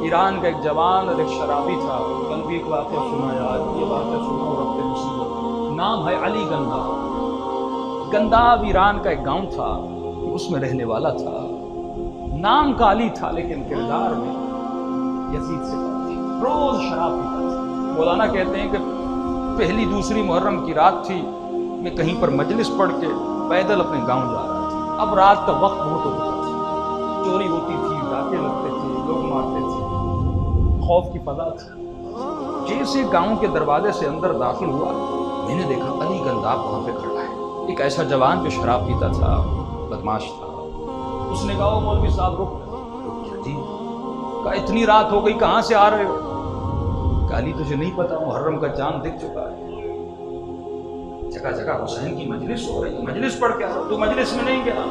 ایران کا ایک جوان اور ایک شرابی تھا. کل بھی ایک واقعہ سنا یار, یہ واقعہ سنا اور اپنے مصیبت. نام ہے علی گنداب. گنداب ایران کا ایک گاؤں تھا, اس میں رہنے والا تھا. نام کا علی تھا لیکن کردار میں یزید سے فرق تھی. روز شراب پیتا تھا. مولانا کہتے ہیں کہ پہلی دوسری محرم کی رات تھی, میں کہیں پر مجلس پڑھ کے پیدل اپنے گاؤں جا رہا تھا. اب رات کا وقت بہت ہو چکا تھا, چوری ہوتی تھی, ڈاکے لگتے تھے, لوگ مارتے تھے, خوف کی فضا تھی. جیسے گاؤں کے دروازے سے اندر داخل ہوا, میں نے دیکھا علی گنداب وہاں پہ کھڑا ہے. ایک ایسا جوان جو شراب پیتا تھا, بدماش تھا. اس نے کہا, مولوی صاحب رک جی. کہا اتنی رات ہو گئی, کہاں سے آ رہے ہو؟ کہا علی تجھے نہیں پتا, محرم کا چاند دکھ چکا ہے. جگہ جگہ حسین کی مجلس ہو رہی ہے, مجلس پڑھ کے آ رہا, تو مجلس میں نہیں گیا؟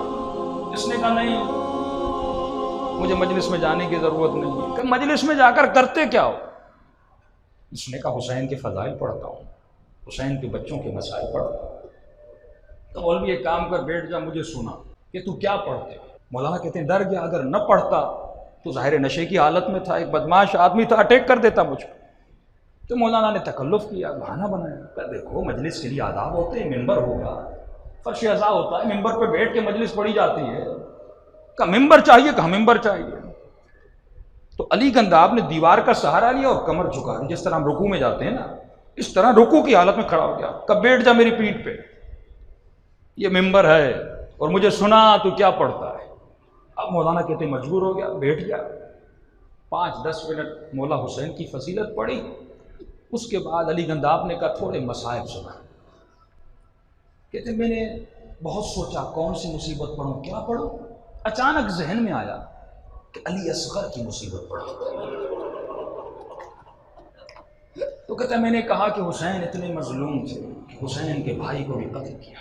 اس نے کہا نہیں, مجھے مجلس میں جانے کی ضرورت نہیں ہے. کہ مجلس میں جا کر کرتے کیا ہو؟ اس نے کہا حسین کے فضائل پڑھتا ہوں, حسین کے بچوں کے مسائل پڑھتا ہوں. تو مولوی ایک کام کر, بیٹھ جا, مجھے سنا کہ تو کیا پڑھتے. مولانا کہتے ہیں ڈر گیا, اگر نہ پڑھتا تو ظاہر نشے کی حالت میں تھا, ایک بدماش آدمی تھا, اٹیک کر دیتا مجھ کو. تو مولانا نے تکلف کیا, بہانہ بنایا. کہ دیکھو مجلس کے لیے آداب ہوتے ہیں, ممبر ہوگا, فرش اعضاء ہوتا ہے, ممبر پہ بیٹھ کے مجلس پڑھی جاتی ہے. کہ ممبر چاہیے, کہ ممبر چاہیے. تو علی گنداب نے دیوار کا سہارا لیا اور کمر جھکا دی, جس طرح ہم رکوع میں جاتے ہیں نا, اس طرح رکوع کی حالت میں کھڑا ہو گیا. کہ بیٹھ جا میری پیٹھ پہ, یہ ممبر ہے اور مجھے سنا تو کیا پڑھتا ہے. اب مولانا کہتے مجبور ہو گیا, بیٹھ گیا. 5-10 منٹ مولا حسین کی فضیلت پڑھی. اس کے بعد علی گنداب نے کہا تھوڑے مصائب سنا. کہتے میں نے بہت سوچا کون سی مصیبت پڑھوں, کیا پڑھوں. اچانک ذہن میں آیا کہ علی اصغر کی مصیبت پڑھوں. تو کہتا میں نے کہا کہ حسین اتنے مظلوم تھے کہ حسین کے بھائی کو بھی قتل کیا,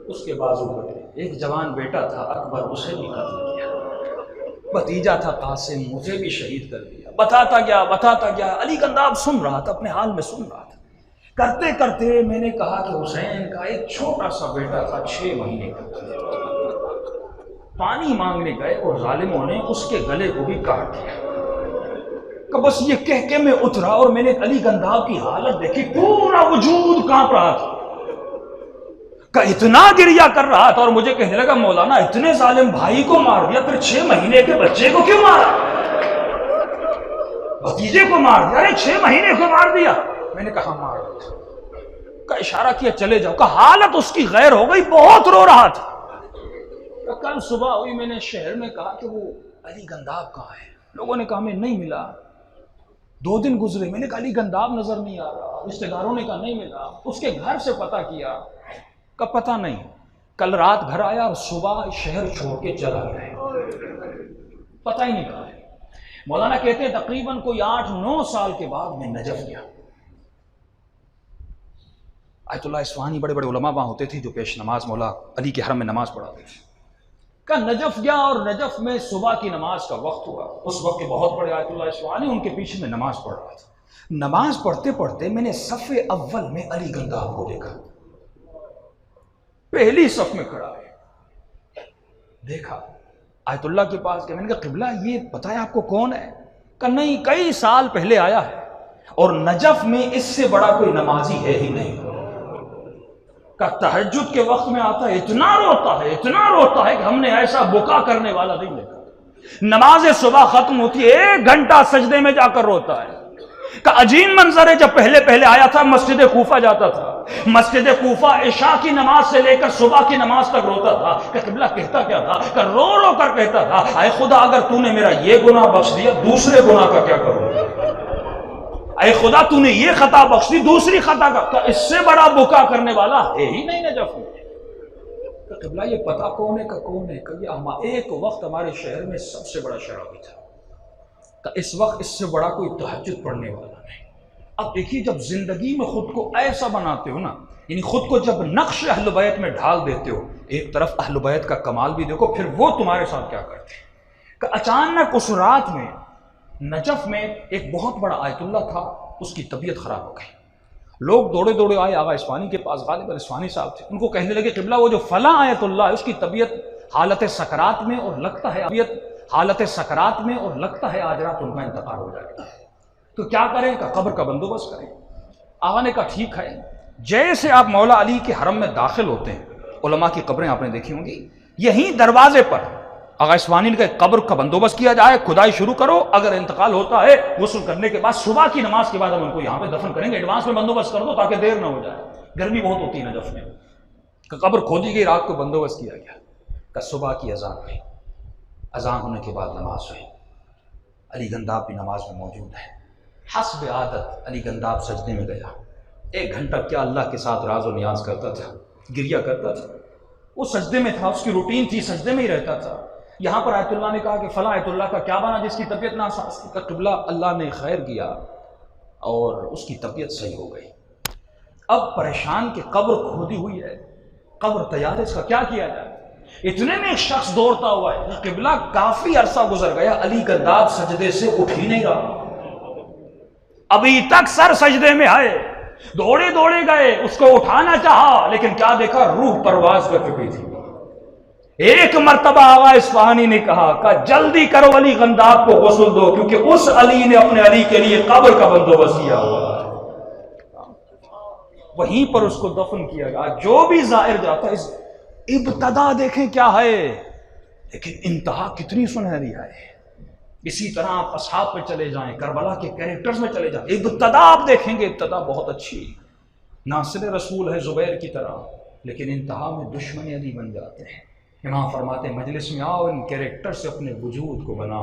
اس کے بازو کٹے. ایک جوان بیٹا تھا اکبر, اسے بھی قتل کیا. بھتیجا تھا قاسم, مجھے بھی شہید کر دیا. بتاتا گیا. علی گنداب سن رہا تھا, اپنے حال میں سن رہا تھا. کرتے کرتے میں نے کہا کہ حسین کا ایک چھوٹا سا بیٹا تھا 6 مہینے کا, پانی مانگنے گئے اور ظالموں نے اس کے گلے کو بھی کاٹ دیا. کہ بس یہ کہہ کے میں اترا اور میں نے علی گنداب کی حالت دیکھی, پورا وجود کانپ رہا تھا. کہ اتنا گریا کر رہا تھا اور مجھے کہنے لگا مولانا اتنے ظالم بھائی کو مار دیا, پھر 6 مہینے کے بچے کو کیوں مارا, بھتیجے کو مار دیا, ارے 6 مہینے کو مار دیا. میں نے کہا مار دیا. کا اشارہ کیا چلے جاؤ. کہ حالت اس کی غیر ہو گئی, بہت رو رہا تھا. کل صبح ہوئی, میں نے شہر میں کہا کہ وہ علی گنداب کہاں ہے. لوگوں نے کہا میں نہیں ملا. 2 دن گزرے, میں نے کہا علی گنداب نظر نہیں آ رہا. رشتہ داروں نے کہا نہیں ملا. اس کے گھر سے پتہ کیا, کا پتہ نہیں. کل رات گھر آیا اور صبح شہر چھوڑ کے چلا گیا, پتہ ہی نہیں کہا ہے. مولانا کہتے ہیں تقریباً کوئی 8-9 سال کے بعد میں نجف گیا. آیت اللہ اصفہانی بڑے بڑے علماء وہاں ہوتے تھے جو پیش نماز مولا علی کے حرم میں نماز پڑھاتے تھے. کہ نجف گیا اور نجف میں صبح کی نماز کا وقت ہوا. اس وقت کے بہت بڑے آیت اللہ اصفہانی, ان کے پیچھے میں نماز پڑھ رہا تھا. نماز پڑھتے پڑھتے میں نے صف اول میں علی گنداب کو دیکھا, پہلی صف میں کھڑا ہے. دیکھا آیت اللہ کے پاس کہ میں نے کہا قبلہ یہ پتہ ہے آپ کو کون ہے؟ کہ نہیں, کئی سال پہلے آیا ہے اور نجف میں اس سے بڑا کوئی نمازی ہے ہی نہیں. کہ تہجد کے وقت میں آتا ہے, اتنا روتا ہے کہ ہم نے ایسا بکا کرنے والا نہیں دیکھا. نماز صبح ختم ہوتی ہے, 1 گھنٹہ سجدے میں جا کر روتا ہے. کہ عجیب منظر ہے, جب پہلے آیا تھا مسجد کوفہ جاتا تھا, مسجد کوفہ عشاء کی نماز سے لے کر صبح کی نماز تک روتا تھا. کہ قبلہ کہتا کیا تھا, کہ رو رو کر کہتا تھا اے خدا اگر تو نے میرا یہ گناہ بخش دیا, دوسرے گناہ کا کیا کروں. اے خدا تو نے یہ خطا بخش دی, دوسری خطا کا. کہ اس سے بڑا بکا کرنے والا ہے ہی نہیں نجف میں. کہ قبلہ یہ پتا کون ہے, کہ کون ہے. کہ یہ ایک وقت ہمارے شہر میں سب سے بڑا شرابی تھا. کہ اس وقت اس سے بڑا کوئی تہجد پڑھنے والا نہیں. اب دیکھیے جب زندگی میں خود کو ایسا بناتے ہو نا, یعنی خود کو جب نقش اہل بیت میں ڈھال دیتے ہو, ایک طرف اہل بیت کا کمال بھی دیکھو, پھر وہ تمہارے ساتھ کیا کرتے ہیں. کہ اچانک اس رات میں نجف میں ایک بہت بڑا آیت اللہ تھا, اس کی طبیعت خراب ہو گئی. لوگ دوڑے آئے آغا اصفہانی کے پاس, غالب اصفہانی صاحب تھے. ان کو کہنے لگے قبلہ وہ جو فلاں آیت اللہ ہے اس کی طبیعت حالت سکرات میں, اور لگتا ہے طبیعت حالت سکرات میں، اور لگتا ہے آج رات ان کا انتقال ہو جائے گا، تو کیا کریں؟ کہ قبر کا بندوبست کریں۔ آقا نے کہا ٹھیک ہے۔ جیسے آپ مولا علی کے حرم میں داخل ہوتے ہیں، علماء کی قبریں آپ نے دیکھی ہوں گی، یہیں دروازے پر آقا اصفہانی نے کہا قبر کا بندوبست کیا جائے، کھدائی شروع کرو، اگر انتقال ہوتا ہے غسل کرنے کے بعد صبح کی نماز کے بعد ہم ان کو یہاں پہ دفن کریں گے، ایڈوانس میں بندوبست کر دو تاکہ دیر نہ ہو جائے، گرمی بہت ہوتی ہے نجف میں۔ قبر کھودی گئی، رات کو بندوبست کیا گیا، کہ صبح کی اذان ہوئی، اذان ہونے کے بعد نماز ہوئی، علی گنداب بھی نماز میں موجود ہے۔ حسب عادت علی گنداب سجدے میں گیا، 1 گھنٹہ کیا اللہ کے ساتھ راز و نیاز کرتا تھا، گریہ کرتا تھا، وہ سجدے میں تھا، اس کی روٹین تھی، سجدے میں ہی رہتا تھا۔ یہاں پر آیت اللہ نے کہا کہ فلاں آیت اللہ کا کیا بنا جس کی طبیعت ناساز تھی؟ کہ قبلہ اللہ نے خیر کیا اور اس کی طبیعت صحیح ہو گئی۔ اب پریشان کہ قبر کھودی ہوئی ہے، قبر تیار ہے، اس کا کیا کیا جائے؟ اتنے میں ایک شخص دوڑتا ہوا ہے، قبلہ کافی عرصہ گزر گیا، علی گنداب سجدے سے اٹھ ہی نہیں رہا، ابھی تک سر سجدے میں ہے، دوڑے دوڑے گئے، اس کو اٹھانا چاہا لیکن کیا دیکھا؟ روح پرواز کر چکی تھی۔ ایک مرتبہ آقا اصفہانی نے کہا کہ جلدی کرو علی گنداب کو غسل دو، کیونکہ اس علی نے اپنے علی کے لیے قبر کا بندوبست کیا ہوا ہے، وہیں پر اس کو دفن کیا گیا۔ جو بھی زائر جاتا ہے، ابتدا دیکھیں کیا ہے لیکن انتہا کتنی سنہری ہے۔ اسی طرح آپ اصحاب پہ چلے جائیں، کربلا کے کریکٹرز میں چلے جائیں، ابتدا آپ دیکھیں گے ابتدا بہت اچھی، ناصر رسول ہے زبیر کی طرح، لیکن انتہا میں دشمن علی بن جاتے ہیں۔ امام فرماتے ہیں مجلس میں آؤ، ان کریکٹر سے اپنے وجود کو بنا۔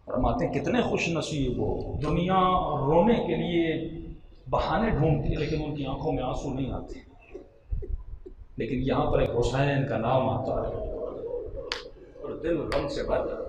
فرماتے ہیں کتنے خوش نصیب ہو، دنیا رونے کے لیے بہانے ڈھونڈتی ہے لیکن ان کی آنکھوں میں آنسو نہیں آتے، لیکن یہاں پر ایک حسین کا نام آتا ہے اور دل غم سے بھر جاتا ہے۔